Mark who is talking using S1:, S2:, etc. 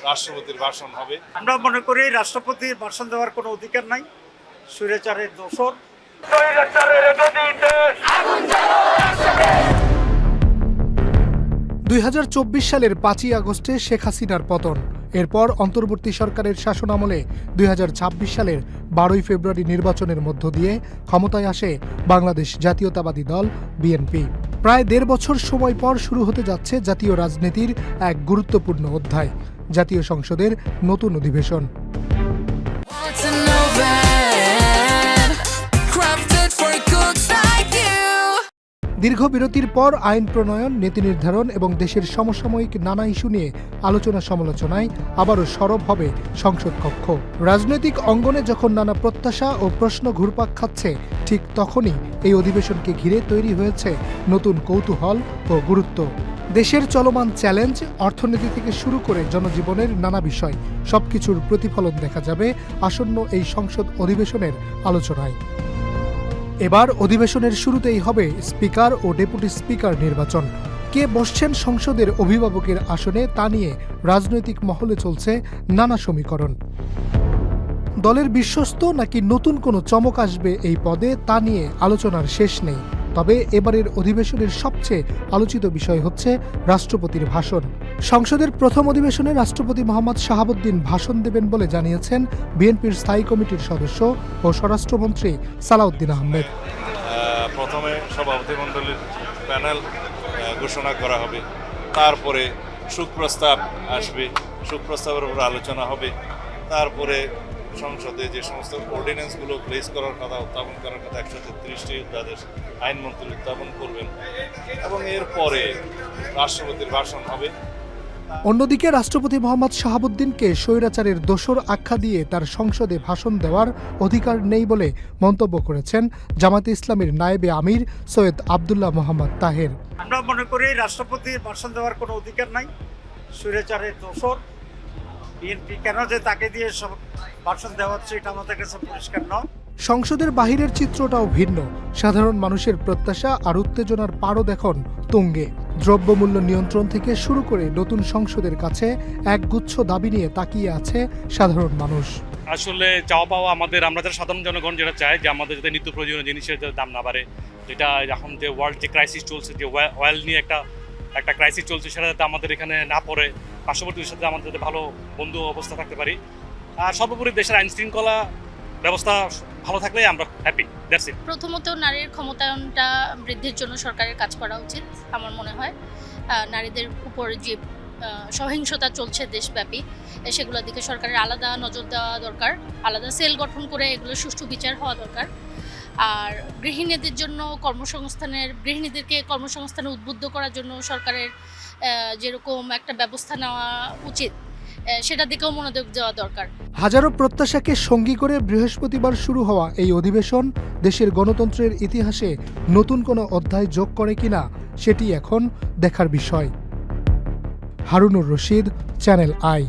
S1: রাষ্ট্রপতির ভাষণ হবে।
S2: আমরা মনে করি রাষ্ট্রপতির ভাষণ দেওয়ার কোনো অধিকার নাই, স্বৈরাচারের দোসর।
S3: 2024 সালের 5ই আগস্টে শেখ হাসিনার পতন। এরপর অন্তর্বর্তী সরকারের শাসনামলে 2026 সালের 12ই ফেব্রুয়ারি নির্বাচনের মধ্য দিয়ে ক্ষমতায় আসে বাংলাদেশ জাতীয়তাবাদী দল বিএনপি। প্রায় 1.5 বছর সময় পর শুরু হতে যাচ্ছে জাতীয় রাজনীতির এক গুরুত্বপূর্ণ অধ্যায়, জাতীয় সংসদের নতুন অধিবেশন। দীর্ঘ বিরতির পর আইন প্রণয়ন, নীতি নির্ধারণ এবং দেশের সমসাময়িক নানা ইস্যু নিয়ে আলোচনা সমালোচনায় আবারও সরব হবে সংসদ কক্ষ। রাজনৈতিক অঙ্গনে যখন নানা প্রত্যাশা ও প্রশ্ন ঘুরপাক খাচ্ছে, ঠিক তখনই এই অধিবেশনকে ঘিরে তৈরি হয়েছে নতুন কৌতূহল ও গুরুত্ব। দেশের চলমান চ্যালেঞ্জ, অর্থনীতি থেকে শুরু করে জনজীবনের নানা বিষয়, সবকিছুর প্রতিফলন দেখা যাবে আসন্ন এই সংসদ অধিবেশনের আলোচনায়। এবার অধিবেশনের শুরুতেই হবে স্পিকার ও ডেপুটি স্পিকার নির্বাচন। কে বসছেন সংসদের অভিভাবকের আসনে তা নিয়ে রাজনৈতিক মহলে চলছে নানা সমীকরণ। দলের বিশ্বস্ত নাকি নতুন কোনো চমক আসবে এই পদে, তা নিয়ে আলোচনার শেষ নেই। তবে এবারের অধিবেশনের সবচেয়ে আলোচিত বিষয় হচ্ছে রাষ্ট্রপতির ভাষণ। সংসদের প্রথম অধিবেশনে রাষ্ট্রপতি মোহাম্মদ শাহাবুদ্দিন ভাষণ দেবেন বলে জানিয়েছেন বিএনপির স্থায়ী কমিটির সদস্য ও স্বরাষ্ট্রমন্ত্রী সালাউদ্দিন আহমেদ।
S1: প্রথমে সভাপতিমণ্ডলীর প্যানেল ঘোষণা করা হবে, তারপরে সুপ্রস্তাব আসবে, সুপ্রস্তাবের উপর আলোচনা হবে, তারপরে সংসদে যে সমস্ত অর্ডিন্যান্সগুলো প্লেস করার কথা, উত্থাপন করার কথা 133টি অধ্যাদেশ আইনমন্ত্রী উত্থাপন করবেন এবং এরপরে রাষ্ট্রপতির ভাষণ হবে।
S3: অন্যদিকে রাষ্ট্রপতি মোহাম্মদ শাহাবুদ্দিনকে স্বৈরাচারের দোসর আখ্যা দিয়ে তার সংসদে ভাষণ দেওয়ার অধিকার নেই বলে মন্তব্য করেছেন জামায়াতে ইসলামীর নায়েবে আমির সৈয়দ আব্দুল্লাহ মোহাম্মদ তাহের।
S2: আমরা মনে করি রাষ্ট্রপতির ভাষণ দেওয়ার কোনো অধিকার নাই, স্বৈরাচারের দোসর। বিএনপি কেন যে তাকে দিয়ে সব ভাষণ দেওয়া হচ্ছে এটা আমাদের কাছে পরিষ্কার নয়।
S3: সংসদের বাহিরের চিত্রটাও ভিন্ন। সাধারণ মানুষের প্রত্যাশা আর উত্তেজনার পারদ এখন তুঙ্গে। দ্রব্যমূল্য নিয়ন্ত্রণ থেকে শুরু করে নতুন সংসদের কাছে একগুচ্ছ দাবি নিয়ে তাকিয়ে আছে সাধারণ মানুষ।
S4: আসলে চাওয়া পাওয়া আমরা যারা সাধারণ জনগণ যেটা চাই যে আমাদের যাতে নিত্য প্রয়োজনীয় জিনিসের দাম না বাড়ে, যেটা এখন যে ওয়ার্ল্ড যে ক্রাইসিস চলছে, যে অয়েল নিয়ে একটা ক্রাইসিস চলছে, সেটা যাতে আমাদের এখানে না পড়ে, পার্শ্ববর্তীদের সাথে আমাদের যাতে ভালো বন্ধু অবস্থা থাকতে পারি। আর সর্বোপরি দেশের আইন শৃঙ্খলা ব্যবস্থা ভালো থাকলে আমরা হ্যাপি। That's it.
S5: প্রথমত নারীর ক্ষমতায়নটা বৃদ্ধির জন্য সরকারের কাজ করা উচিত আমার মনে হয়। নারীদের উপর যে সহিংসতা চলছে দেশব্যাপী, সেগুলোর দিকে সরকারের আলাদা নজর দেওয়া দরকার, আলাদা সেল গঠন করে এগুলো সুষ্ঠু বিচার হওয়া দরকার। আর গৃহিণীদের জন্য গৃহিণীদেরকে কর্মসংস্থানে উদ্বুদ্ধ করার জন্য সরকারের যেরকম একটা ব্যবস্থা নেওয়া উচিত, সেটা দিকেও মনোযোগ দেওয়া দরকার।
S3: হাজারো প্রত্যাশাকে সঙ্গী করে বৃহস্পতিবার শুরু হওয়া এই অধিবেশন দেশের গণতন্ত্রের ইতিহাসে নতুন কোনো অধ্যায় যোগ করে কিনা সেটি এখন দেখার বিষয়। Harunur Rashid, channel I.